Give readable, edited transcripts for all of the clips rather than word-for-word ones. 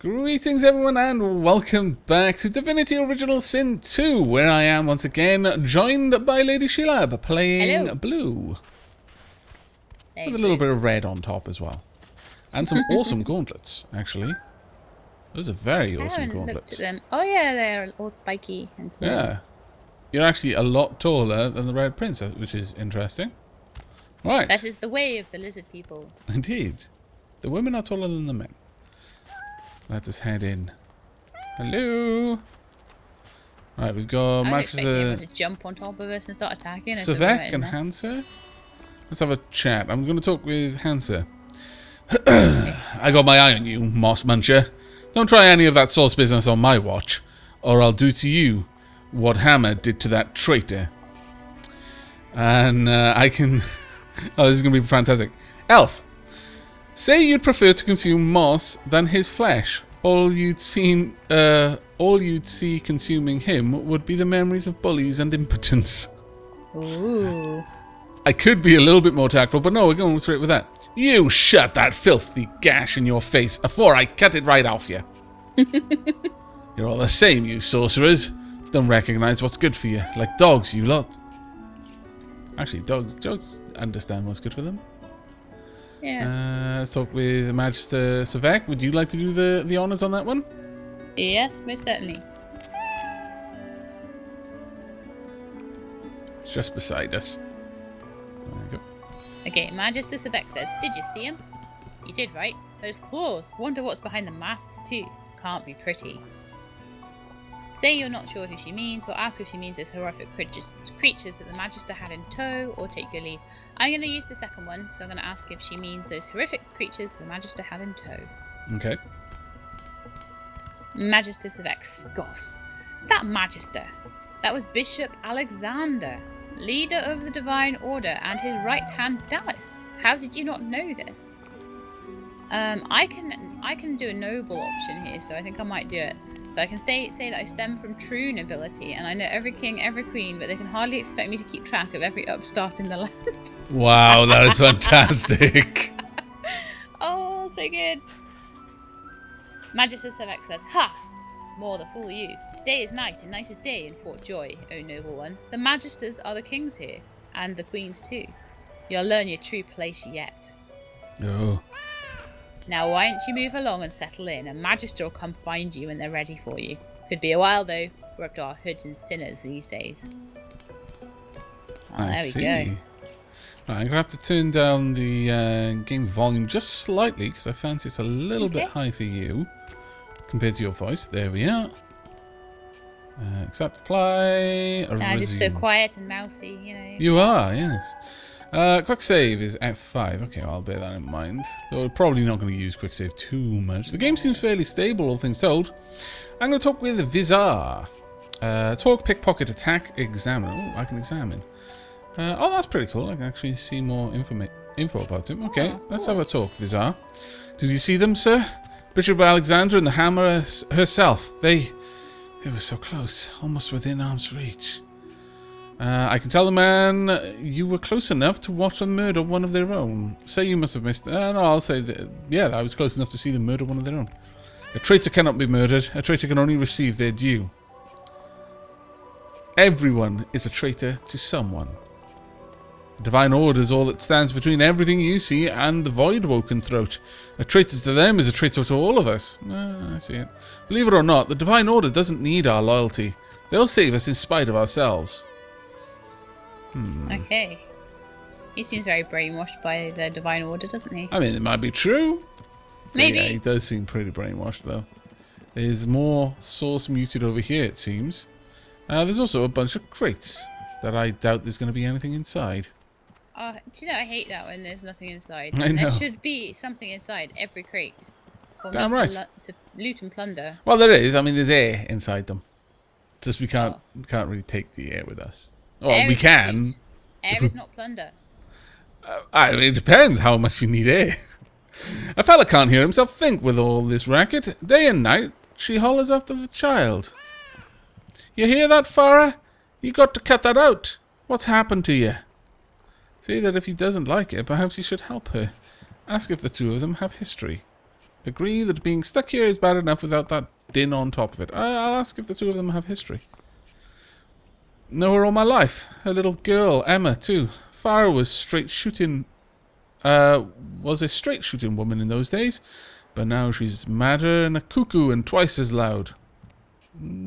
Greetings everyone and welcome back to Divinity Original Sin 2, where I am once again joined by LadyShelab playing blue. With a little bit of red on top as well. And some awesome gauntlets, actually. Those are very awesome gauntlets. Looked at them. Oh yeah, they're all spiky and cool. Yeah. You're actually a lot taller than the Red Prince, which is interesting. Right. That is the way of the lizard people. Indeed. The women are taller than the men. Let us head in. Hello. Right, we've got Magisters to jump on top of us and start attacking us. Aavak and Hansa. Let's have a chat. I'm going to talk with Hansa. I got my eye on you, Moss Muncher. Don't try any of that sauce business on my watch, or I'll do to you what Hammer did to that traitor. And I can... oh, this is going to be fantastic. Elf. Say you'd prefer to consume moss than his flesh. All you'd see consuming him would be the memories of bullies and impotence. Ooh. I could be a little bit more tactful, but no, we're going straight with that. You shut that filthy gash in your face before I cut it right off you. You're all the same, you sorcerers. Don't recognize what's good for you, like dogs, you lot. Actually, dogs understand what's good for them. Yeah. Let's talk with Magister Aavak. Would you like to do the honors on that one? Yes, most certainly. It's just beside us. There you go. Okay, Magister Aavak says, did you see him? You did, right? Those claws. Wonder what's behind the masks, too. Can't be pretty. Say you're not sure who she means, or ask if she means those horrific creatures that the Magister had in tow, or take your leave. I'm going to use the second one, so I'm going to ask if she means those horrific creatures the Magister had in tow. Okay. Magister Aavak scoffs. That Magister. That was Bishop Alexander, leader of the Divine Order, and his right-hand Dallas. How did you not know this? I can do a noble option here, so I think I might do it. So I can say that I stem from true nobility, and I know every king, every queen, but they can hardly expect me to keep track of every upstart in the land. Wow, that is fantastic. Oh, so good. Magister Aavak says, ha! More the fool you. Day is night, and night is day in Fort Joy, O noble one. The Magisters are the kings here, and the queens too. You'll learn your true place yet. Oh. Now why don't you move along and settle in? A Magister will come find you when they're ready for you. Could be a while though. We're up to our hoods and sinners these days. Oh, there we go. Right, I'm going to have to turn down the game volume just slightly because I fancy it's a little bit high for you compared to your voice. There we are. Accept, apply, I'm just so quiet and mousy, you know. You are, yes. Quick save is F5. Okay, I'll bear that in mind. Though we're probably not going to use quick save too much. The game seems fairly stable, all things told. I'm going to talk with Vizar. Talk, pickpocket, attack, examine. Oh, I can examine. Oh, that's pretty cool. I can actually see more info about him. Okay, let's have a talk, Vizar. Did you see them, sir? Bishop Alexander and the Hammer herself. They were so close, almost within arm's reach. I can tell the man you were close enough to watch them murder one of their own. Say you must have missed... no, I'll say that... yeah, I was close enough to see them murder one of their own. A traitor cannot be murdered. A traitor can only receive their due. Everyone is a traitor to someone. The Divine Order is all that stands between everything you see and the void-woken throat. A traitor to them is a traitor to all of us. I see it. Believe it or not, the Divine Order doesn't need our loyalty. They'll save us in spite of ourselves. Okay. He seems very brainwashed by the Divine Order, doesn't he? I mean, it might be true. Maybe. Yeah, he does seem pretty brainwashed, though. There's more source muted over here, it seems. There's also a bunch of crates that I doubt there's going to be anything inside. Do you know, I hate that when there's nothing inside. I know. There should be something inside every crate. For Damn me right. to loot and plunder. Well, there is. I mean, there's air inside them. Just we can't really take the air with us. Well, Air we can. Loot. Air is not plunder. I mean, it depends how much you need air. A fella can't hear himself think with all this racket. Day and night, she hollers after the child. You hear that, Farah? You got to cut that out. What's happened to you? See that if he doesn't like it, perhaps you should help her. Ask if the two of them have history. agree that being stuck here is bad enough without that din on top of it. I'll ask if the two of them have history. Know her all my life. Her little girl, Emma, too. Farah was was a straight shooting woman in those days, but now she's madder than a cuckoo and twice as loud.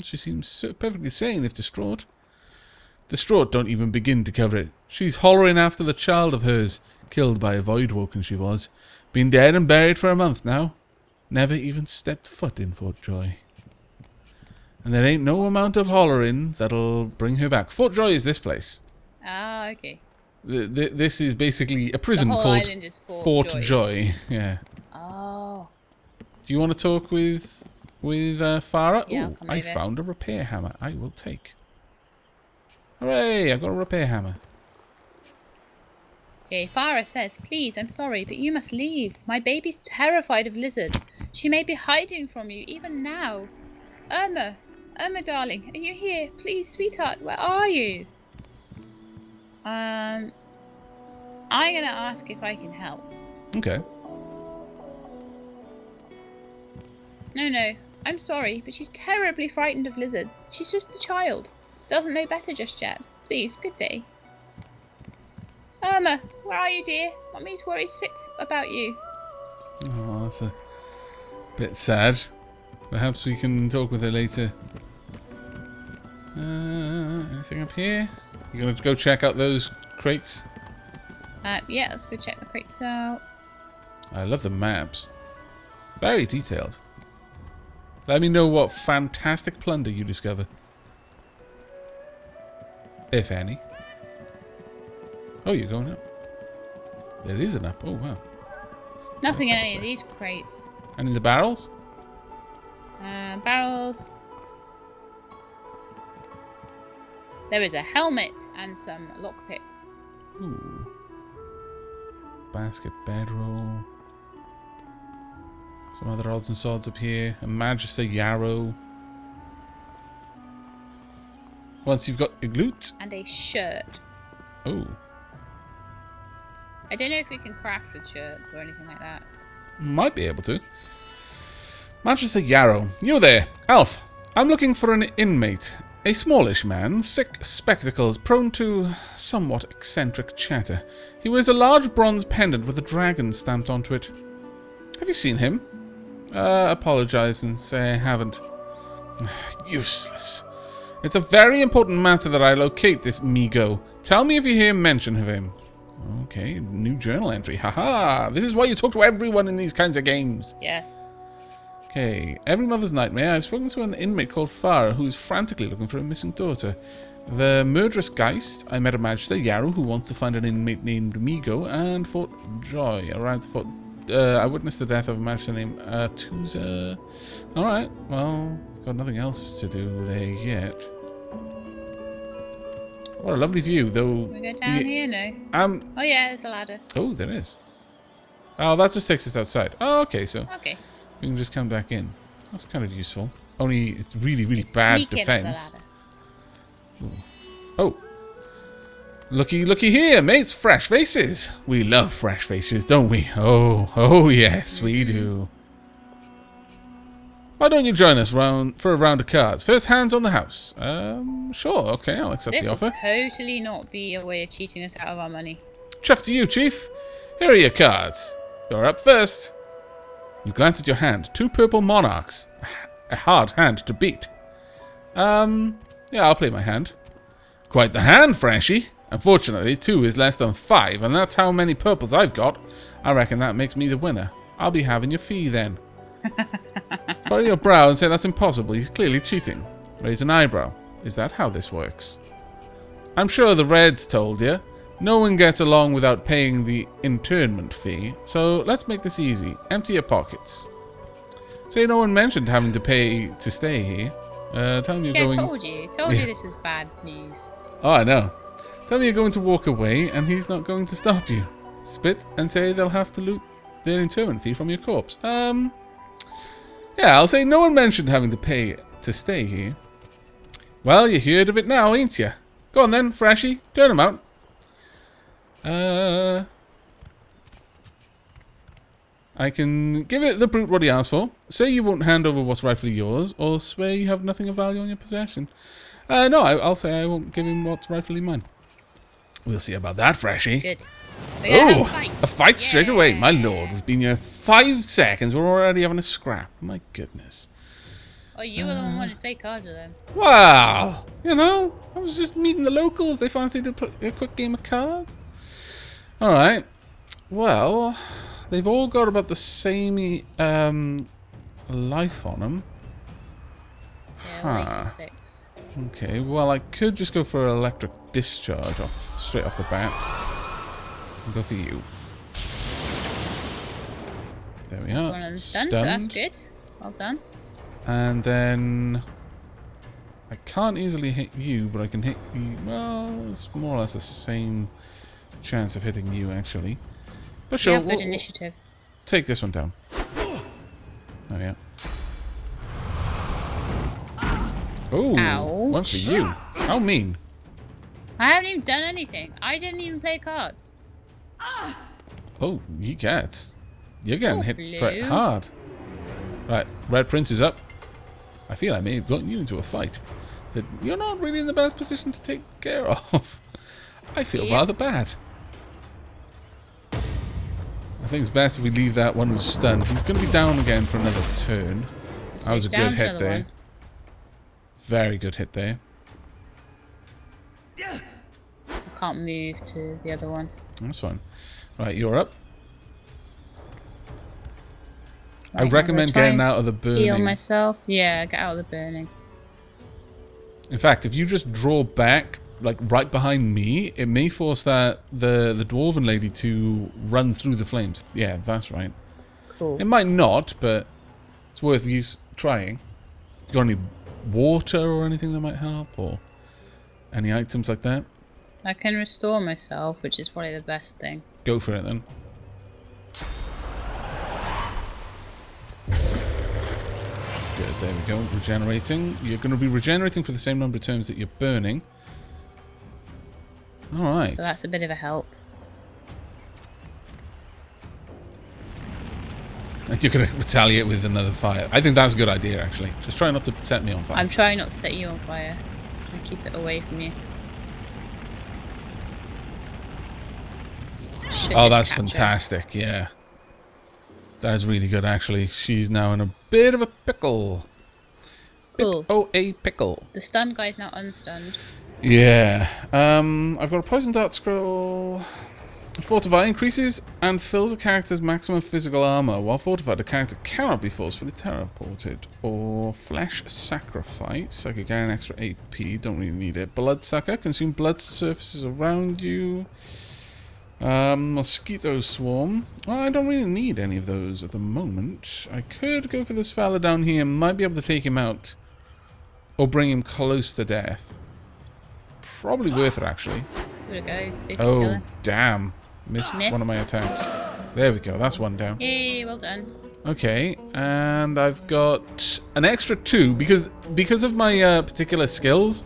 She seems perfectly sane if distraught. Distraught don't even begin to cover it. She's hollering after the child of hers, killed by a voidwoken she was. Been dead and buried for a month now. Never even stepped foot in Fort Joy. And there ain't no amount of hollering that'll bring her back. Fort Joy is this place. Ah, okay. This is basically a prison the whole called island is Fort Joy. Yeah. Oh. Do you want to talk with Farah? Yeah, Ooh, come I over. found a repair hammer. I will take. Hooray! I got a repair hammer. Okay, Farah says, please, I'm sorry, but you must leave. My baby's terrified of lizards. She may be hiding from you, even now. Irma, darling, are you here? Please, sweetheart, where are you? I'm gonna ask if I can help. Okay. No, I'm sorry, but she's terribly frightened of lizards. She's just a child. Doesn't know better just yet. Please, good day. Irma, where are you, dear? Mummy's worried sick about you. Oh, that's a bit sad. Perhaps we can talk with her later. Anything up here? You gonna go check out those crates? Yeah, let's go check the crates out. I love the maps. Very detailed. Let me know what fantastic plunder you discover. If any. Oh, you're going up. There is an up. Oh, wow. Nothing in That's any up of there. these crates. And in the barrels? Barrels. There is a helmet and some lockpicks. Ooh. Basket bedroll. Some other odds and sods up here. A Magister yarrow. Once you've got your glute. And a shirt. Oh. I don't know if we can craft with shirts or anything like that. Might be able to. Magister yarrow. You there, Alf. I'm looking for an inmate. A smallish man, thick spectacles, prone to somewhat eccentric chatter. He wears a large bronze pendant with a dragon stamped onto it. Have you seen him? Apologize and say I haven't. Useless. It's a very important matter that I locate this Migo. Tell me if you hear mention of him. Okay, new journal entry. Haha! This is why you talk to everyone in these kinds of games. Yes. Okay, every mother's nightmare. I've spoken to an inmate called Farah who is frantically looking for a missing daughter. The murderous Geist. I met a Magister, Yarrow, who wants to find an inmate named Migo, and Fort Joy. Around Fort. I witnessed the death of a Magister named Tuza. Alright, well, it's got nothing else to do there yet. What a lovely view, though. We go down here, no? Oh yeah, there's a ladder. Oh, there is. Oh, that just takes us outside. Oh, okay, so Okay. we can just come back in. That's kind of useful. Only it's really, really Let's bad sneak in up the defense. ladder. Oh. Looky here, mates. Fresh faces. We love fresh faces, don't we? Oh yes, we do. Why don't you join us for a round of cards? First hands on the house. Sure, okay, I'll accept This the will offer. totally not be a way of cheating us out of our money. Chuff to you, Chief. Here are your cards. You're up first. You glance at your hand. 2 purple monarchs. A hard hand to beat. Yeah, I'll play my hand. Quite the hand, Freshie. Unfortunately, 2 is less than 5, and that's how many purples I've got. I reckon that makes me the winner. I'll be having your fee then. Furrow your brow and say that's impossible. He's clearly cheating. Raise an eyebrow. Is that how this works? I'm sure the Reds told you. No one gets along without paying the internment fee, so let's make this easy. Empty your pockets. Say no one mentioned having to pay to stay here. Tell me you're Yeah, going... I told you this was bad news. Oh, I know. Tell me you're going to walk away and he's not going to stop you. Spit and say they'll have to loot their internment fee from your corpse. Yeah, I'll say no one mentioned having to pay to stay here. Well, you heard of it now, ain't you? Go on then, Freshie. Turn him out. I can give it the brute what he asked for, say you won't hand over what's rightfully yours, or swear you have nothing of value on your possession. No, I'll say I won't give him what's rightfully mine. We'll see about that, Freshie. Good. Oh, a fight straight away. My lord, we've been here 5 seconds. We're already having a scrap. My goodness. Oh, you were the one who wanted to play cards with them. Well, you know, I was just meeting the locals. They fancied a quick game of cards. All right. Well, they've all got about the same life on them. Yeah, 86. Okay, well, I could just go for an electric discharge straight off the bat. I'll go for you. There we are. One of them stunned, so that's good. Well done. And then I can't easily hit you, but I can hit you. Well, it's more or less the same chance of hitting you, actually. But sure, you have good initiative. Take this one down. Oh yeah. Oh, one for you. How mean. I haven't even done anything. I didn't even play cards. Oh, you get. You're getting hit Blue. quite hard. Right, Red Prince is up. I feel I may have gotten you into a fight that you're not really in the best position to take care of. I feel rather bad. I think it's best if we leave that one who's stunned. He's going to be down again for another turn. That was a good hit there. Very good hit there. I can't move to the other one. That's fine. Right, you're up. Right, I recommend getting out of the burning. Heal myself. Yeah, get out of the burning. In fact, if you just draw back, like right behind me, it may force the dwarven lady to run through the flames. Yeah, that's right. Cool. It might not, but it's worth trying. You got any water or anything that might help, or any items like that? I can restore myself, which is probably the best thing. Go for it then. Good, there we go. Regenerating. You're going to be regenerating for the same number of turns that you're burning. Alright. So that's a bit of a help. You're going to retaliate with another fire. I think that's a good idea, actually. Just try not to set me on fire. I'm trying not to set you on fire. I keep it away from you. Oh, that's fantastic, yeah. That is really good, actually. She's now in a bit of a pickle. A pickle. The stun guy's now unstunned. Yeah. I've got a poison dart scroll. Fortify increases and fills a character's maximum physical armor. While fortified, a character cannot be forcefully teleported. Or flesh sacrifice. I could get an extra AP. Don't really need it. Bloodsucker. Consume blood surfaces around you. Mosquito swarm. Well, I don't really need any of those at the moment. I could go for this fella down here. Might be able to take him out. Or bring him close to death. Probably worth it, actually. Give it a go. See if you Oh, kill him. damn. Missed one of my attacks. There we go. That's one down. Yay, well done. Okay, and I've got an extra 2 because of my particular skills.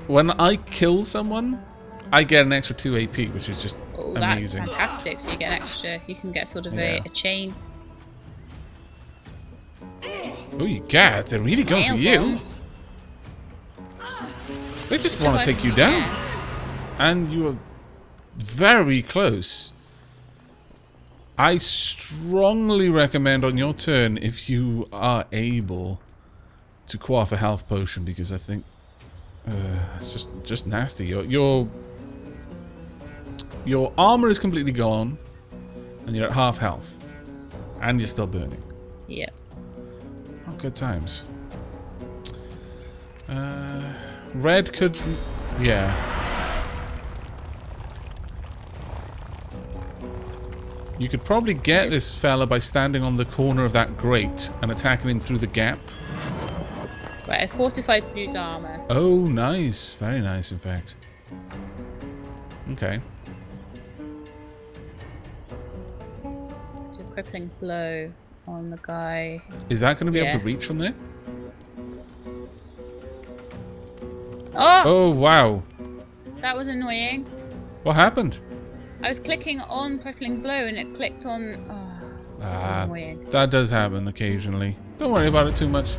When I kill someone, I get an extra 2 AP, which is just amazing. That's fantastic. So you get extra. You can get sort of a chain. Oh, you get. They're really going for you. They just want to take you down. And you are very close. I strongly recommend on your turn, if you are able, to quaff a health potion, because I think it's just nasty. Your armor is completely gone, and you're at half health, and you're still burning. Yep. Oh, good times. Red could, yeah. You could probably get this fella by standing on the corner of that grate and attacking him through the gap. Right, a fortified blue's armor. Oh, nice. Very nice, in fact. Okay. Do a crippling blow on the guy. Is that going to be able to reach from there? Oh! Oh, wow. That was annoying. What happened? I was clicking on crippling blow and it clicked on... Oh. Annoying. That does happen occasionally. Don't worry about it too much.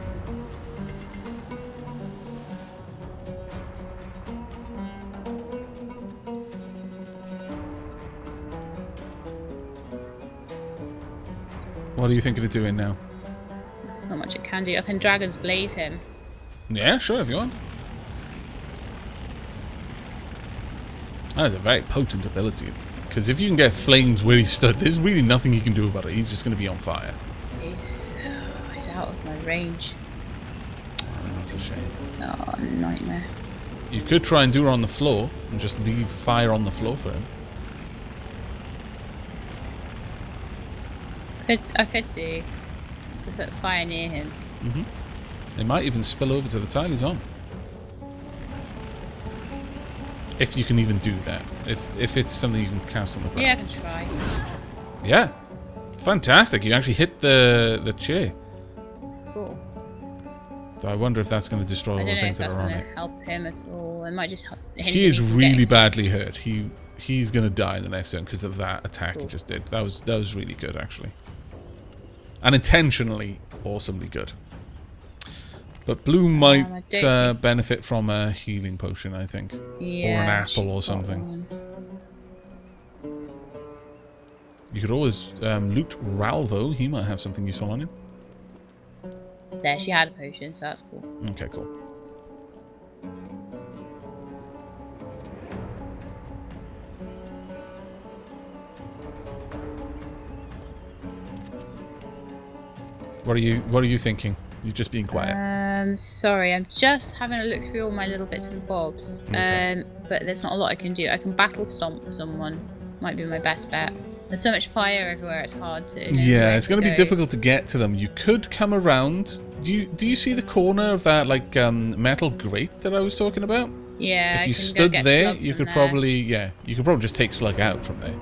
What are you thinking of doing now? There's not much it can do. I can Dragon's Blaze him. Yeah, sure, if you want. That is a very potent ability. Because if you can get flames where he stood, there's really nothing you can do about it. He's just going to be on fire. He's out of my range. Oh, that's a shame. Oh, nightmare. You could try and do it on the floor and just leave fire on the floor for him. I could do. Put fire near him. It might even spill over to the tile he's on. If you can even do that. If it's something you can cast on the ground. Yeah, I can try. Yeah. Fantastic. You actually hit the chair. Cool. So I wonder if that's going to destroy I all don't the know things if that that's are on going it. to help him at all. It might just help him. He is really badly hurt. He's going to die in the next turn because of that attack he just did. That was really good, actually. And intentionally awesomely good. But Blue might benefit from a healing potion, I think. Yeah, or an apple or something. You could always loot Ralvo. He might have something useful on him. There, she had a potion, so that's cool. Okay, cool. What are you thinking? You're just being quiet. Sorry, I'm just having a look through all my little bits and bobs. Okay. But there's not a lot I can do. I can battle stomp someone. Might be my best bet. There's so much fire everywhere, it's hard to know Yeah, it's going to go. be difficult to get to them. You could come around. Do you see the corner of that like metal grate that I was talking about? Yeah, If you I can stood go get there, Slug you from could there. probably just take Slug out from there.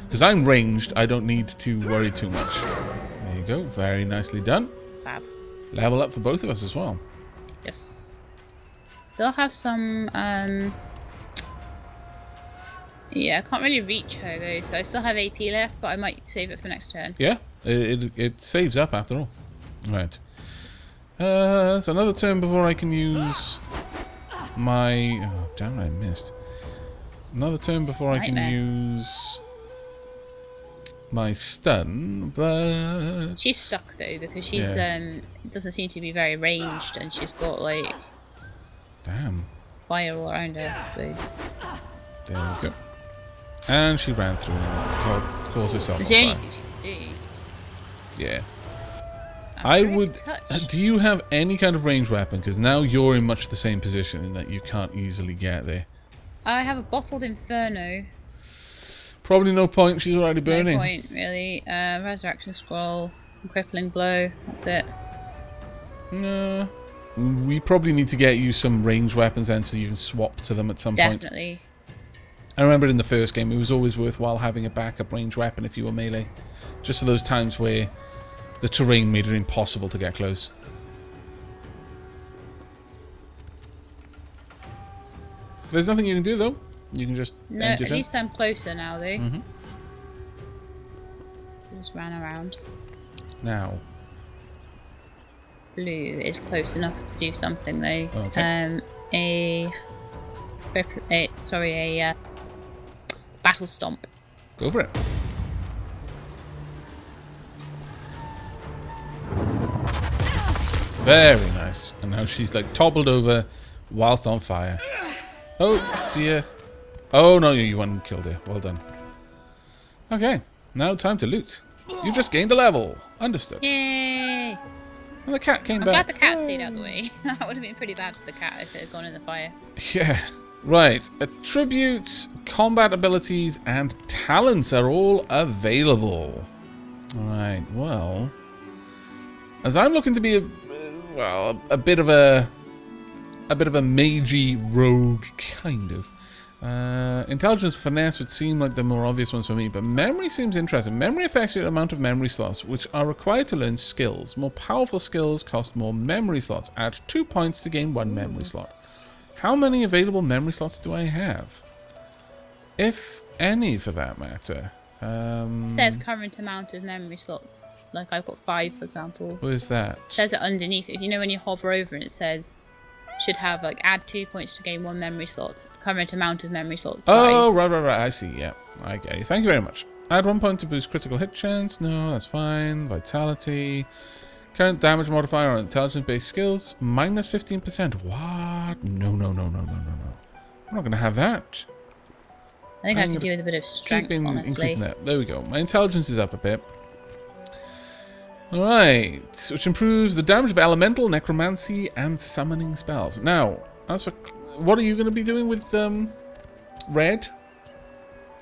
Because I'm ranged, I don't need to worry too much. There you go, very nicely done. Fab. Level up for both of us as well. Yes. Still have some. Yeah, I can't really reach her though, so I still have AP left, but I might save it for next turn. Yeah, it saves up after all. Right. So another turn before I can use my... Oh, damn it, I missed. Another turn before I can use my stun, but... She's stuck though, because she's doesn't seem to be very ranged, and she's got like... Damn. Fire all around her, so... There we go. And she ran through and caused herself It's on the only fire. thing she can do. Yeah. I'm I afraid would... to touch. Do you have any kind of ranged weapon? Because now you're in much the same position in that you can't easily get there. I have a bottled inferno. Probably no point, she's already burning. No point, really. Resurrection scroll, crippling blow. That's it. No. We probably need to get you some ranged weapons then so you can swap to them at some point. Definitely. I remember in the first game it was always worthwhile having a backup ranged weapon if you were melee. Just for those times where the terrain made it impossible to get close. If there's nothing you can do though, you can just No, end your at turn. least I'm closer now, though. Mhm. Just ran around. Now. Blue is close enough to do something, though. Okay. A battle stomp. Go for it. Very nice. And now she's like toppled over whilst on fire. Oh dear. Oh no, you went and killed her. Well done. Okay, now time to loot. You just gained a level. Understood. Yay! And the cat came I'm back. glad the cat stayed out of the way. That would have been pretty bad for the cat if it had gone in the fire. Yeah. Right. Attributes, combat abilities, and talents are all available. Alright, well. As I'm looking to be a bit of a magey rogue, kind of. Intelligence and finesse would seem like the more obvious ones for me, but memory seems interesting. Memory affects the amount of memory slots which are required to learn skills. More powerful skills cost more memory slots. Add 2 points to gain 1 memory slot. How many available memory slots do I have? If any, for that matter. It says current amount of memory slots. Like I've got 5, for example. Where's that? It says it underneath. If you know when you hover over it says should have like add 2 points to gain 1 memory slot. Current amount of memory slots. 5. Oh, right. I see. Yeah, I get you. Thank you very much. Add 1 point to boost critical hit chance. No, that's fine. Vitality. Current damage modifier on intelligence-based skills. Minus 15%. What? No. I'm not going to have that. I think I can do with a bit of strength, honestly. Increasing that. There we go. My intelligence is up a bit. Alright. Which improves the damage of elemental, necromancy, and summoning spells. Now, as for... What are you going to be doing with Red?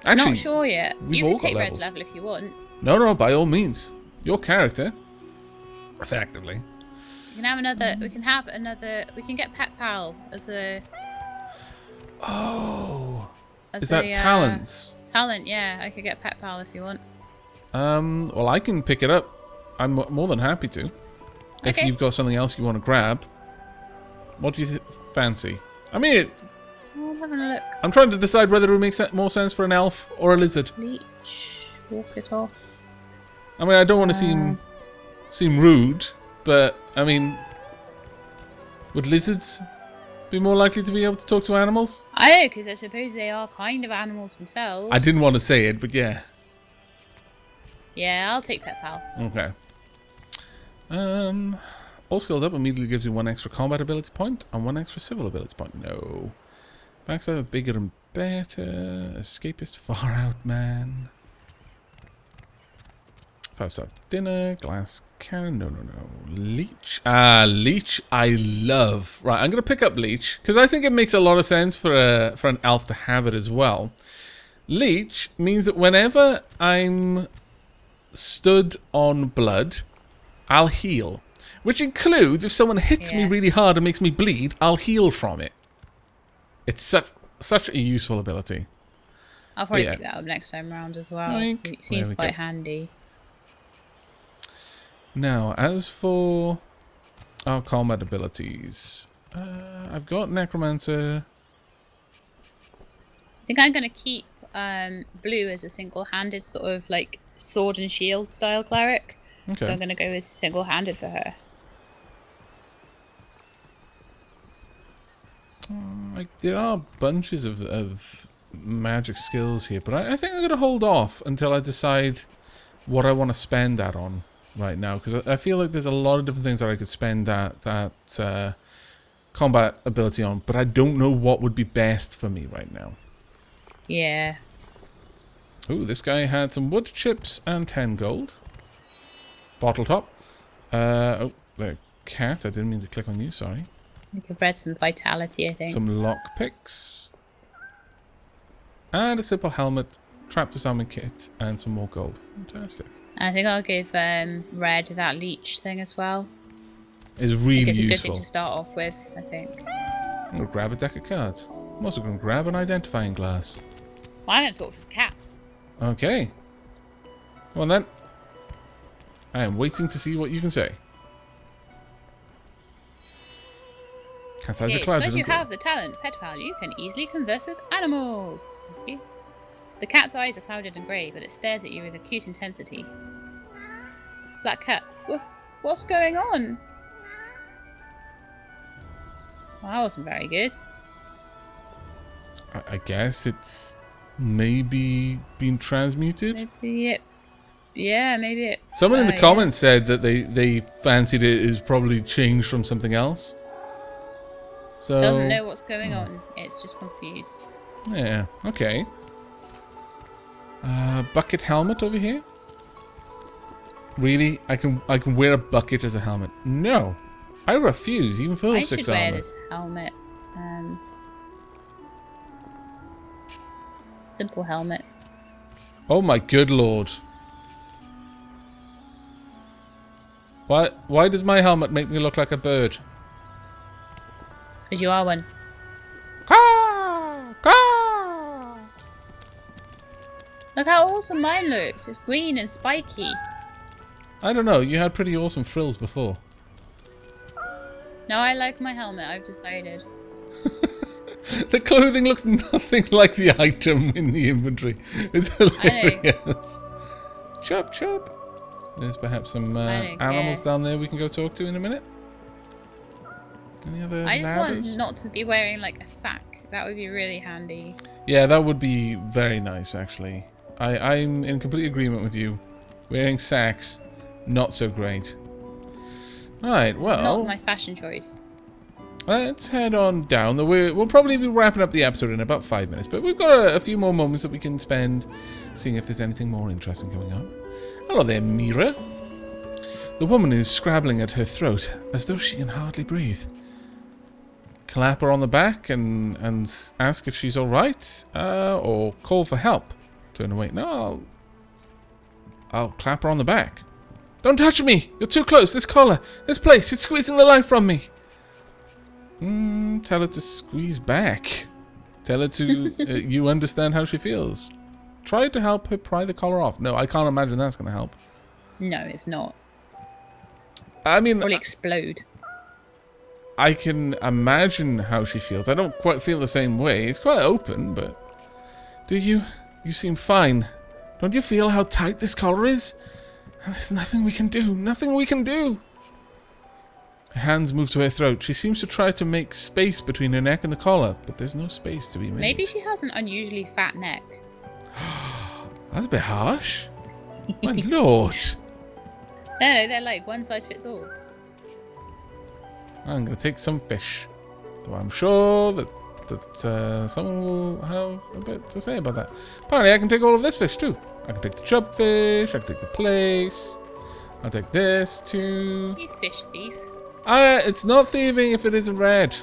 Actually, not sure yet. You can take Red's level if you want. No, by all means. Your character. Effectively. We can have another... We can get Pet Pal as a... Oh... Is that talents? Talent, yeah. I could get Pet Pal if you want. Well, I can pick it up. I'm more than happy to. If you've got something else you want to grab. What do you fancy? I mean, I'm having a look. I'm trying to decide whether it would make more sense for an elf or a lizard. Leech. Walk it off. I mean, I don't want to seem rude, but, I mean... Would lizards be more likely to be able to talk to animals? I know, because I suppose they are kind of animals themselves. I didn't want to say it, but yeah. Yeah, I'll take Pet Pal. Okay. All skilled up immediately gives you 1 extra combat ability point and 1 extra civil ability point. No. Backstab bigger and better. Escapist far out man. 5-star dinner. Glass cannon. No. Leech. Leech I love. Right, I'm going to pick up Leech because I think it makes a lot of sense for an elf to have it as well. Leech means that whenever I'm stood on blood, I'll heal. Which includes if someone hits me really hard and makes me bleed, I'll heal from it. It's such a useful ability. I'll probably pick that up next time around as well. It seems quite handy. Now, as for our combat abilities, I've got Necromancer. I think I'm going to keep Blue as a single-handed sort of like sword and shield style cleric. Okay. So I'm going to go with single-handed for her. There are bunches of magic skills here, but I think I'm going to hold off until I decide what I want to spend that on right now, because I feel like there's a lot of different things that I could spend that combat ability on, but I don't know what would be best for me right now. Yeah. Ooh, this guy had some wood chips and 10 gold. Bottle top. Oh, the cat. I didn't mean to click on you, sorry. You could read some vitality, I think. Some lock picks. And a simple helmet, trap disarming kit, and some more gold. Fantastic. And I think I'll give Red that leech thing as well. It's really useful. useful. It's a good thing to start off with, I think. I'm going to grab a deck of cards. I'm also going to grab an identifying glass. Well, I'm going to talk to the cat. Okay. Well then. I am waiting to see what you can say. Cat's eyes are clouded. Because you have the talent, Pet Pal, you can easily converse with animals. Okay. The cat's eyes are clouded and grey, but it stares at you with acute intensity. Black cat, what's going on? Well, that wasn't very good. I guess it's maybe been transmuted? Maybe it... Yeah, maybe it... Someone in the comments said that they fancied it is probably changed from something else. So doesn't know what's going on. It's just confused. Yeah, okay. Bucket helmet over here. Really? I can wear a bucket as a helmet? No. I refuse, even for 6 armor. I should wear this helmet. Simple helmet. Oh my good lord. Why does my helmet make me look like a bird? Because you are one. Caw! Caw! Look how awesome mine looks. It's green and spiky. I don't know. You had pretty awesome frills before. No, I like my helmet. I've decided. The clothing looks nothing like the item in the inventory. It's hilarious. Chop, chop. There's perhaps some animals down there we can go talk to in a minute. Any other I just ladders? want not to be wearing like a sack. That would be really handy. Yeah, that would be very nice, actually. I'm in complete agreement with you. Wearing sacks, not so great. Right, well... Not my fashion choice. Let's head on down. We'll probably be wrapping up the episode in about 5 minutes, but we've got a few more moments that we can spend seeing if there's anything more interesting going on. Hello there, Mira. The woman is scrabbling at her throat, as though she can hardly breathe. Clap her on the back and ask if she's alright, or call for help. Turn away. No, I'll clap her on the back. Don't touch me! You're too close! This collar! This place! It's squeezing the life from me! Tell her to squeeze back. Tell her to... you understand how she feels. Try to help her pry the collar off. No, I can't imagine that's going to help. No, it's not. I mean... Probably explode. I can imagine how she feels. I don't quite feel the same way. It's quite open, but... Do you? You seem fine. Don't you feel how tight this collar is? There's nothing we can do. Nothing we can do. Her hands move to her throat. She seems to try to make space between her neck and the collar, but there's no space to be made. Maybe she has an unusually fat neck. That's a bit harsh. My lord. No, they're like one size fits all. I'm going to take some fish. Though I'm sure that someone will have a bit to say about that. Apparently I can take all of this fish too. I can take the chub fish, I can take the plaice. I'll take this too. You fish thief. It's not thieving if it isn't red.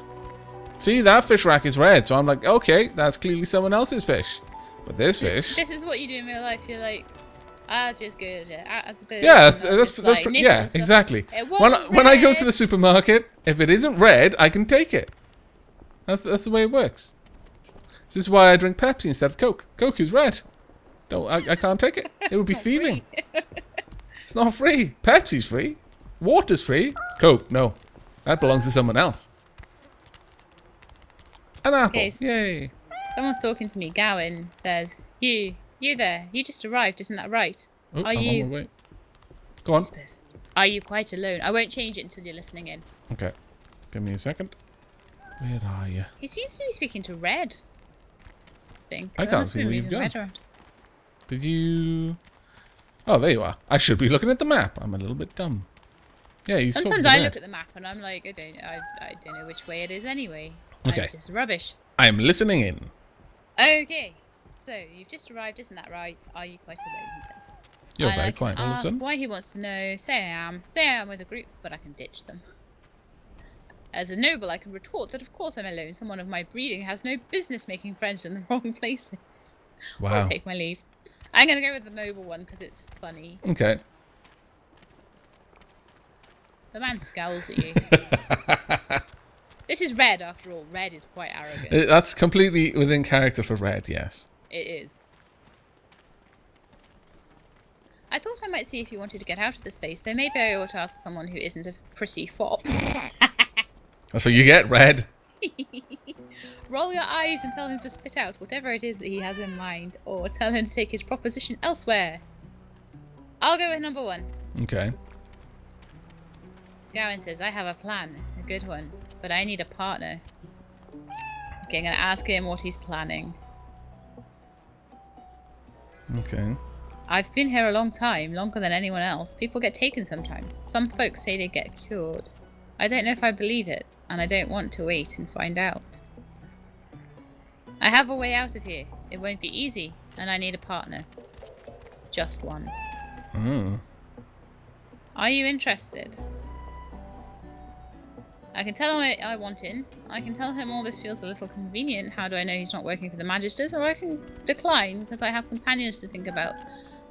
See, that fish rack is red, so I'm like, okay, that's clearly someone else's fish. But this fish... This is what you do in real life. You're like, I'll just go to yeah, yeah, exactly. When I go to the supermarket, if it isn't red, I can take it. That's the way it works. This is why I drink Pepsi instead of Coke. Coke is red. I can't take it. It would be thieving. It's not free. Pepsi's free. Water's free. Coke, no. That belongs to someone else. An apple. Okay, yay. Someone's talking to me. Gowan says, You there. You just arrived, isn't that right? Oh, I'm on my way. Go on. Whispers. Are you quite alone? I won't change it until you're listening in. Okay. Give me a second. Where are you? He seems to be speaking to Red. I can't see where you've gone. Did you... Oh, there you are. I should be looking at the map. I'm a little bit dumb. Yeah, he's Sometimes I look at the map and I'm like, I don't know which way it is anyway. Okay. I'm just rubbish. I'm listening in. Okay. So, you've just arrived, isn't that right? Are you quite alone, he said. You're very quiet all of a sudden. Why he wants to know. Say I am. Say I am with a group, but I can ditch them. As a noble, I can retort that of course I'm alone. Someone of my breeding has no business making friends in the wrong places. Wow. I'll take my leave. I'm going to go with the noble one because it's funny. Okay. The man scowls at you. This is Red, after all. Red is quite arrogant. That's completely within character for Red, yes. It is. I thought I might see if you wanted to get out of this place, though maybe I ought to ask someone who isn't a prissy fop. That's what you get, Red. Roll your eyes and tell him to spit out whatever it is that he has in mind, or tell him to take his proposition elsewhere. I'll go with number one. Okay. Gowan says, I have a plan, a good one, but I need a partner. Okay, I'm going to ask him what he's planning. Okay. I've been here a long time, longer than anyone else. People get taken sometimes. Some folks say they get cured. I don't know if I believe it, and I don't want to wait and find out. I have a way out of here. It won't be easy, and I need a partner. Just one. Are you interested? I can tell him I want in. I can tell him all this feels a little convenient. How do I know he's not working for the Magisters? Or I can decline, because I have companions to think about.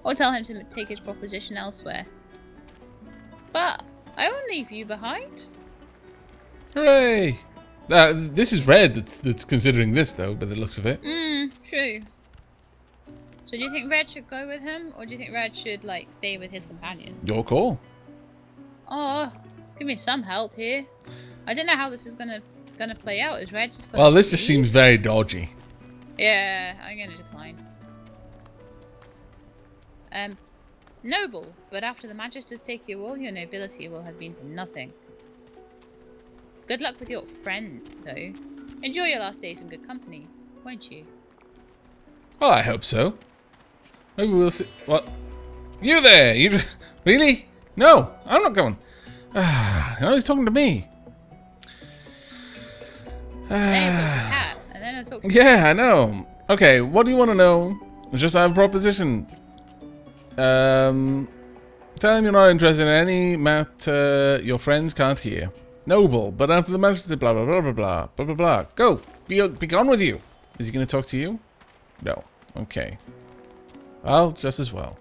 Or tell him to take his proposition elsewhere. But I won't leave you behind. Hooray! This is Red that's considering this, though, by the looks of it. True. So do you think Red should go with him? Or do you think Red should, like, stay with his companions? Your call. Oh, give me some help here. I don't know how this is going to gonna play out? Is Red just gonna Well, this just leave? seems very dodgy. Yeah, I'm gonna decline. Noble, but after the Magisters take you, all your nobility will have been for nothing. Good luck with your friends, though. Enjoy your last days in good company, won't you? Well, I hope so. Maybe we'll see. What? You there? You really? No, I'm not going. No, he's talking to me. Then I talk to Cat, and then I talk to Yeah, I know. Okay, what do you want to know? Just I have a proposition. Tell him you're not interested in any matter your friends can't hear. Noble, but after the Master, blah blah blah blah blah blah blah blah. Go, be gone with you. Is he going to talk to you? No. Okay. Well, just as well.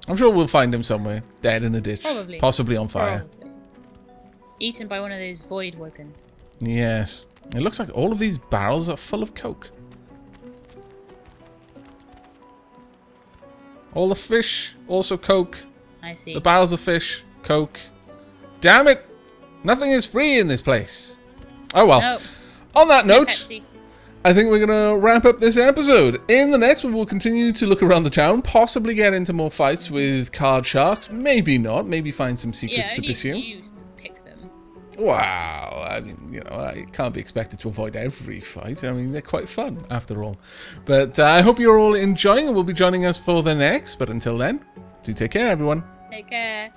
I'm sure we'll find him somewhere, dead in a ditch, Probably. possibly on fire. Probably. Eaten by one of those void woken. Yes. It looks like all of these barrels are full of coke. All the fish, also coke. I see. The barrels of fish, coke. Damn it! Nothing is free in this place. Oh well. No. On that No note, Pepsi. I think we're going to wrap up this episode. In the next one, we'll continue to look around the town, possibly get into more fights with card sharks. Maybe not. Maybe find some secrets to only if pursue. you used to pick them. Wow. I mean, you know, I can't be expected to avoid every fight. I mean, they're quite fun, after all. But I hope you're all enjoying and will be joining us for the next. But until then, do take care, everyone. Take care.